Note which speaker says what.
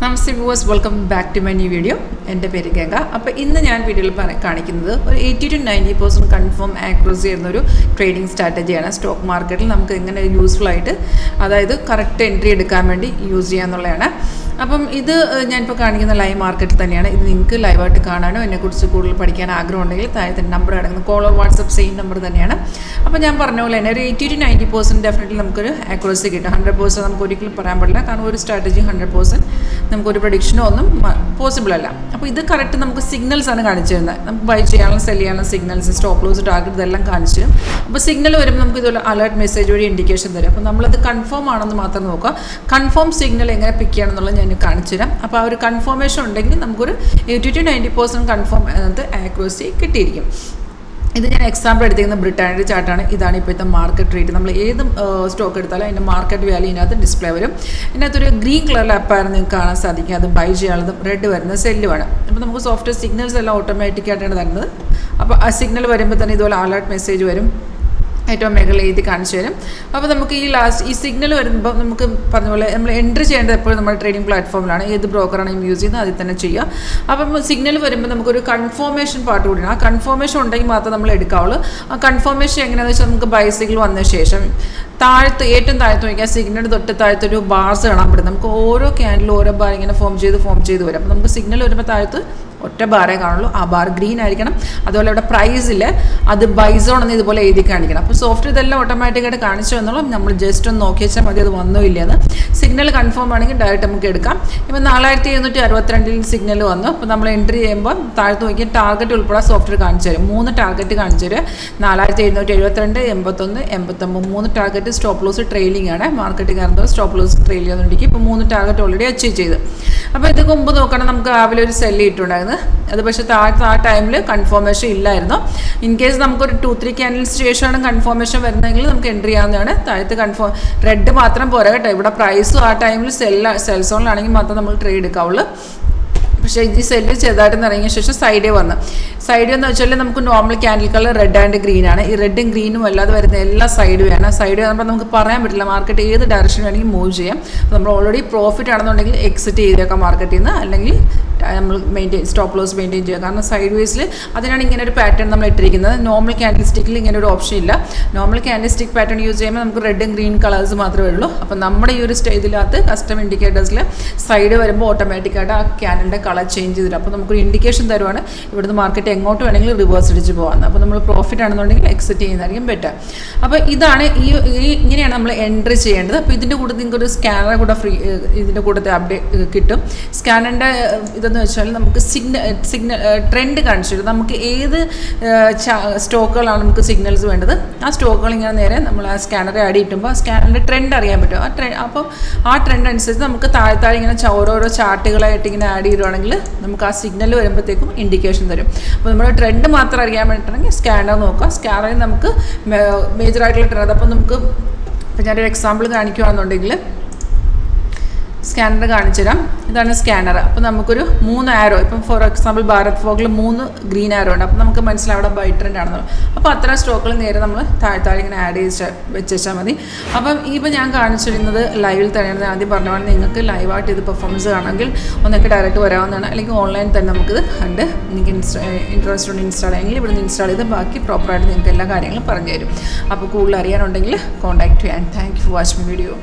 Speaker 1: Namaste viewers, welcome back to my new video. എൻ്റെ പേര് ഗംഗ. അപ്പോൾ ഇന്ന് ഞാൻ വീഡിയോയിൽ കാണിക്കുന്നത് ഒരു 80 to 90% കൺഫേം ആക്യുറസി ചെയ്യുന്നൊരു ട്രേഡിംഗ് സ്ട്രാറ്റജിയാണ്. സ്റ്റോക്ക് മാർക്കറ്റിൽ നമുക്ക് എങ്ങനെ യൂസ്ഫുൾ ആയിട്ട്, അതായത് കറക്റ്റ് എൻട്രി എടുക്കാൻ വേണ്ടി യൂസ് ചെയ്യാന്നുള്ളതാണ്. അപ്പം ഇത് ഞാനിപ്പോൾ കാണിക്കുന്ന ലൈവ് മാർക്കറ്റിൽ തന്നെയാണ്. ഇത് നിങ്ങൾക്ക് ലൈവായിട്ട് കാണാനോ എന്നെക്കുറിച്ച് കൂടുതൽ പഠിക്കാൻ ആഗ്രഹം ഉണ്ടെങ്കിൽ താഴത്തെ നമ്പർ കിടക്കുന്ന call or WhatsApp same number തന്നെയാണ്. അപ്പോൾ ഞാൻ പറഞ്ഞ പോലെ തന്നെ ഒരു 80 to 90% ഡെഫിനറ്റ്ലി നമുക്കൊരു ആക്യുറസി കിട്ടും. 100% നമുക്ക് ഒരിക്കലും പറയാൻ പാടില്ല, കാരണം ഒരു സ്ട്രാറ്റജി 100% നമുക്കൊരു പ്രഡിക്ഷനോ ഒന്നും പോസിബിൾ അല്ല. അപ്പോൾ ഇത് കറക്റ്റ് നമുക്ക് സിഗ്നൽസ് ആണ് കാണിച്ചു തരുന്നത്. നമുക്ക് ബൈ ചെയ്യാനുള്ള സെൽ ചെയ്യാനുള്ള സിഗ്നൽസ്, സ്റ്റോപ്പ് ലോസ്, ടാർഗറ്റ് ഇതെല്ലാം കാണിച്ചു തരും. അപ്പോൾ സിഗ്നൽ വരുമ്പോൾ നമുക്ക് ഇതുപോലെ അലേർട്ട് മെസ്സേജ് വഴി ഇൻഡിക്കേഷൻ തരും. അപ്പോൾ നമ്മളത് കൺഫേം ആണെന്ന് മാത്രം നോക്കുക. കൺഫേം സിഗ്നൽ എങ്ങനെ പിക്ക് ചെയ്യണം എന്നുള്ളത് ഞാൻ കാണിച്ചു തരാം. അപ്പോൾ ആ ഒരു കൺഫർമേഷൻ ഉണ്ടെങ്കിൽ നമുക്കൊരു 80 to 90% കൺഫേം എന്നത് ആക്യുറസി കിട്ടിയിരിക്കും. ഇത് ഞാൻ എക്സാമ്പിൾ എടുത്തിരിക്കുന്ന ബ്രിട്ടാനിയുടെ ചാർട്ടാണ്. ഇതാണ് ഇപ്പോഴത്തെ മാർക്കറ്റ് റേറ്റ്. നമ്മൾ ഏത് സ്റ്റോക്ക് എടുത്താലും അതിൻ്റെ മാർക്കറ്റ് വാല്യൂ ഇതിനകത്ത് ഡിസ്പ്ലേ വരും. ഇതിനകത്തൊരു ഗ്രീൻ കളറിൽ അപ്പായിരുന്നു നിങ്ങൾക്ക് കാണാൻ സാധിക്കും. അത് ബൈ ചെയ്യാനുള്ളതും റെഡ് വരുന്ന സെല്ലുമാണ്. അപ്പോൾ നമുക്ക് സോഫ്റ്റ്വെയർ സിഗ്നൽസ് എല്ലാം ഓട്ടോമാറ്റിക്കായിട്ടാണ് തരുന്നത്. അപ്പോൾ ആ സിഗ്നൽ വരുമ്പോൾ തന്നെ ഇതുപോലെ അലേർട്ട് മെസ്സേജ് വരും, ഏറ്റവും മേഖല എഴുതി കാണിച്ചു തരും. അപ്പോൾ നമുക്ക് ഈ സിഗ്നൽ വരുമ്പോൾ നമുക്ക് പറഞ്ഞ പോലെ നമ്മൾ എൻട്രി ചെയ്യേണ്ടത് എപ്പോഴും നമ്മുടെ ട്രേഡിംഗ് പ്ലാറ്റ്ഫോമിലാണ്. ഏത് ബ്രോക്കറാണെങ്കിലും യൂസ് ചെയ്യുന്നത് അതിൽ തന്നെ ചെയ്യുക. അപ്പം സിഗ്നൽ വരുമ്പോൾ നമുക്കൊരു കൺഫർമേഷൻ പാർട്ട് കൂടിയാണ്. ആ കൺഫർമേഷൻ ഉണ്ടെങ്കിൽ മാത്രമേ നമ്മൾ എടുക്കാവുള്ളൂ. ആ കൺഫർമേഷൻ എങ്ങനെയാണെന്ന് വെച്ചാൽ നമുക്ക് ബൈ സിഗ്നൽ വന്ന ശേഷം ഏറ്റവും താഴത്ത് നോക്കിയാൽ സിഗ്നൽ തൊട്ട് താഴത്തൊരു ബാർസ് കാണാൻ പറ്റും. നമുക്ക് ഓരോ ക്യാൻഡിലും ഓരോ ബാർ ഇങ്ങനെ ഫോം ചെയ്ത് വരും. അപ്പോൾ നമുക്ക് സിഗ്നൽ വരുമ്പോൾ താഴത്ത് ഒറ്റ ബാറേ കാണുള്ളൂ. ആ ബാർ ഗ്രീൻ ആയിരിക്കണം. അതുപോലെ ഇവിടെ പ്രൈസിൽ അത് ബൈസോൺ എന്ന് ഇതുപോലെ എഴുതി കാണിക്കണം. അപ്പോൾ സോഫ്റ്റ്വെയർ ഇതെല്ലാം ഓട്ടോമാറ്റിക്കായിട്ട് കാണിച്ചു തന്നോളും. നമ്മൾ ജസ്റ്റ് ഒന്ന് നോക്കി വെച്ചാൽ മതി അത് വന്നോ ഇല്ലയെന്ന്. സിഗ്നൽ കൺഫേം ആണെങ്കിൽ ഡയറക്റ്റ് നമുക്ക് എടുക്കാം. ഇപ്പോൾ 4762 സിഗ്നൽ വന്നു. അപ്പോൾ നമ്മൾ എൻട്രി ചെയ്യുമ്പോൾ താഴത്ത് നോക്കി ടാർഗറ്റ് ഉൾപ്പെടെ സോഫ്റ്റ്വെയർ കാണിച്ചു തരും. 3 ടാർഗറ്റ് കാണിച്ചു തരും. 4772, 81, 89 3 ടാർഗറ്റ്. സ്റ്റോപ്പ് ലോസ് ട്രെയിലിംഗ് ആണ്. മാർക്കറ്റ് കയറുന്നത് സ്റ്റോപ്പ് ലോസ് ട്രെയിൽ ചെയ്യുന്നുണ്ടെങ്കിൽ ഇപ്പോൾ 3 ടാർഗറ്റ് ഓൾറെഡി അച്ചീവ് ചെയ്ത്. അപ്പോൾ ഇതൊക്കെ മുമ്പ് നോക്കണം, നമുക്ക് രാവിലെ ഒരു സെല്ല് ഇട്ടുണ്ടായിരുന്നു. അത് പക്ഷേ ആ ടൈമിൽ കൺഫർമേഷൻ ഇല്ലായിരുന്നു. ഇൻ കേസ് നമുക്കൊരു 2-3 ക്യാൻഡിൽസ് ശേഷമാണ് കൺഫർമേഷൻ വരുന്നതെങ്കിൽ നമുക്ക് എൻട്രി ചെയ്യാവുന്നതാണ്. താഴത്ത് റെഡ് മാത്രം പോരാ കേട്ടോ. ഇവിടെ പ്രൈസും ആ ടൈമിൽ സെൽ സോണിലാണെങ്കിൽ മാത്രം നമ്മൾ ട്രേഡ് എടുക്കാവുള്ളൂ. പക്ഷേ ഈ സെല്ല് ചെറുതായിട്ട് ഇറങ്ങിയ ശേഷം സൈഡേ വന്ന് എന്ന് വെച്ചാൽ നമുക്ക് normal candle colour red and green ആണ്. ഈ റെഡും ഗ്രീനും അല്ലാതെ വരുന്ന എല്ലാ സൈഡ് വേണം. സൈഡ് വരുമ്പോൾ നമുക്ക് പറയാൻ പറ്റില്ല, മാർക്കറ്റ് ഏത് ഡയറക്ഷൻ വേണമെങ്കിൽ മൂവ് ചെയ്യാം. നമ്മൾ ഓൾറെഡി പ്രോഫിറ്റ് ആണെന്നുണ്ടെങ്കിൽ എക്സിറ്റ് ചെയ്തേക്കാം മാർക്കറ്റിൽ നിന്ന്, അല്ലെങ്കിൽ നമ്മൾ സ്റ്റോപ്പ് ലോസ് മെയിൻറ്റെയിൻ ചെയ്യുക. കാരണം സൈഡ് വേസിൽ അതിനാണ് ഇങ്ങനെ ഒരു പാറ്റേൺ നമ്മൾ ഇട്ടിരിക്കുന്നത്. നോർമൽ ക്യാൻഡിൽ സ്റ്റിക്കിൽ ഇങ്ങനെ ഒരു ഓപ്ഷൻ ഇല്ല. Normal candle stick pattern use ചെയ്യുമ്പോൾ നമുക്ക് റെഡും ഗ്രീൻ കളേഴ്സ് മാത്രമേ ഉള്ളൂ. അപ്പോൾ നമ്മുടെ ഈ ഒരു സ്റ്റേജിനകത്ത് കസ്റ്റം ഇൻഡിക്കേറ്റേഴ്സിൽ സൈഡ് വരുമ്പോൾ ഓട്ടോമാറ്റിക്കായിട്ട് ആ ക്യാൻഡിലിൻ്റെ കളർ ചേഞ്ച് ചെയ്തിട്ട് അപ്പോൾ നമുക്കൊരു ഇൻഡിക്കേഷൻ തരുവാണ് ഇവിടുന്ന് മാർക്കറ്റ് എങ്ങോട്ട് വേണമെങ്കിലും റിവേഴ്സ് അടിച്ച് പോകാമെന്ന്. അപ്പോൾ നമ്മൾ പ്രോഫിറ്റ് ആണെന്നുണ്ടെങ്കിൽ എക്സിറ്റ് ചെയ്യുന്നതായിരിക്കും ബെറ്റർ. അപ്പോൾ ഇതാണ് ഇങ്ങനെയാണ് നമ്മൾ എൻട്രി ചെയ്യേണ്ടത്. അപ്പോൾ ഇതിൻ്റെ കൂടെ നിങ്ങൾക്ക് ഒരു സ്കാനർ കൂടെ ഫ്രീ ഇതിൻ്റെ കൂട്ടത്തിൽ അപ്ഡേറ്റ് കിട്ടും. സ്കാനറിൻ്റെ ഇതെന്ന് വെച്ചാൽ നമുക്ക് സിഗ്നൽ ട്രെൻഡ് കാണിച്ചു തരും. നമുക്ക് ഏത് സ്റ്റോക്കുകളാണ് നമുക്ക് സിഗ്നൽസ് വേണ്ടത്, ആ സ്റ്റോക്കുകൾ ഇങ്ങനെ നേരെ നമ്മൾ ആ സ്കാനറെ ആഡ് കിട്ടുമ്പോൾ സ്കാനറിൻ്റെ ട്രെൻഡ് അറിയാൻ പറ്റും. അപ്പം ആ ട്രെൻഡ് അനുസരിച്ച് നമുക്ക് താഴെ ഇങ്ങനെ ഓരോരോ ചാർട്ടുകളായിട്ട് ഇങ്ങനെ ആഡ് ചെയ്യുവാണെങ്കിൽ നമുക്ക് ആ സിഗ്നൽ വരുമ്പോഴത്തേക്കും ഇൻഡിക്കേഷൻ തരും. അപ്പോൾ നമ്മൾ ട്രെൻഡ് മാത്രം അറിയാൻ വേണ്ടിയിട്ടാണെങ്കിൽ സ്കാനർ നോക്കുക. സ്കാനറിൽ നമുക്ക് മേജറായിട്ടുള്ള ട്രെൻഡ്, അപ്പോൾ നമുക്ക് ഇപ്പോൾ ഞാനൊരു എക്സാമ്പിൾ കാണിക്കുകയാണെന്നുണ്ടെങ്കിൽ സ്കാനർ കാണിച്ചു തരാം. ഇതാണ് സ്കാനർ. അപ്പോൾ നമുക്കൊരു 3 ആരോ, ഇപ്പം ഫോർ എക്സാമ്പിൾ ഭാരത് ഫോഗിൽ 3 ഗ്രീൻ ആരോ ഉണ്ട്. അപ്പോൾ നമുക്ക് മനസ്സിലാവും അവിടെ ബൈ ട്രെൻഡ് ആണെന്നുള്ളത്. അപ്പോൾ അത്ര സ്റ്റോക്കുകൾ നേരെ നമ്മൾ താഴെ ഇങ്ങനെ ആഡ് വെച്ചാൽ മതി. അപ്പം ഇപ്പോൾ ഞാൻ കാണിച്ചിരുന്നത് ലൈവിൽ തന്നെയാണ്. ആദ്യം പറഞ്ഞ പോലെ നിങ്ങൾക്ക് ലൈവായിട്ട് ഇത് പെർഫോമൻസ് കാണുമെങ്കിൽ ഒന്നൊക്കെ ഡയറക്റ്റ് വരാവുന്നതാണ്, അല്ലെങ്കിൽ ഓൺലൈൻ തന്നെ നമുക്കിത് കണ്ട് നിങ്ങൾക്ക് ഇൻട്രസ്റ്റ് ഉണ്ട് ഇൻസ്റ്റാൾ ചെയ്യെങ്കിൽ ഇവിടുന്ന് ഇൻസ്റ്റാൾ ചെയ്ത് ബാക്കി പ്രോപ്പറായിട്ട് നിങ്ങൾക്ക് എല്ലാ കാര്യങ്ങളും പറഞ്ഞു തരും. അപ്പോൾ കൂടുതൽ അറിയാനുണ്ടെങ്കിൽ കോൺടാക്ട് ചെയ്യാൻ. Thank you for watching video.